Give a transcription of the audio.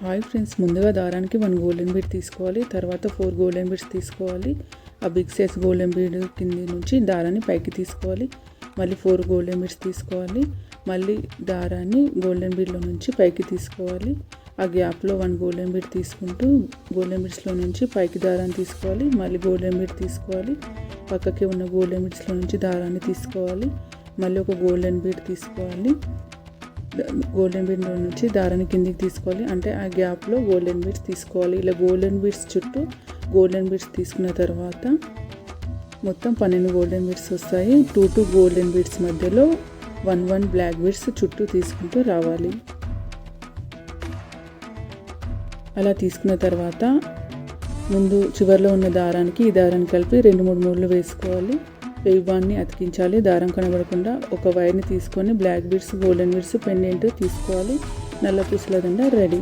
Hi friends, ముందుగా దారానికి 1 golden bead తీసుకోవాలి. తర్వాత 4 గోల్డెన్ బీడ్స్ తీసుకోవాలి. ఆ బిగ్ సైజ్ గోల్డెన్ బీడ్ కింది నుంచి దారాన్ని పైకి తీసుకోవాలి. మళ్ళీ 4 గోల్డెన్ బీడ్స్ తీసుకోవాలి. మళ్ళీ దారాన్ని గోల్డెన్ బీడ్లో నుంచి పైకి తీసుకోవాలి. ఆ గ్యాప్లో 1 గోల్డెన్ బీడ్ తీసుకుంటూ గోల్డెన్ బీడ్స్లో నుంచి పైకి దారాన్ని తీసుకోవాలి. మళ్ళీ గోల్డెన్ బీడ్ తీసుకోవాలి. పక్కకి ఉన్న గోల్డెన్ బీడ్స్లో నుంచి దారాన్ని తీసుకోవాలి. మళ్ళీ ఒక గోల్డెన్ బీడ్ తీసుకోవాలి. గోల్డెన్ బీడ్ నుంచి దారాన్ని కిందికి తీసుకోవాలి. అంటే ఆ గ్యాప్లో గోల్డెన్ బీడ్స్ తీసుకోవాలి. ఇలా గోల్డెన్ బీడ్స్ చుట్టూ గోల్డెన్ బీడ్స్ తీసుకున్న తర్వాత మొత్తం 12 గోల్డెన్ బీడ్స్ వస్తాయి. 2 గోల్డెన్ బీడ్స్ మధ్యలో 1 బ్లాక్ బీడ్స్ చుట్టూ తీసుకుంటూ రావాలి. అలా తీసుకున్న తర్వాత ముందు చివరిలో ఉన్న దారానికి ఈ దారాన్ని కలిపి 2-3 ముళ్ళు వేసుకోవాలి. రిబాన్ని అతికించాలి. దారం కనబడకుండా ఒక వైర్ని తీసుకొని black beads, golden beads pendant తీసుకోవాలి. నల్ల పూసల దండ రెడీ.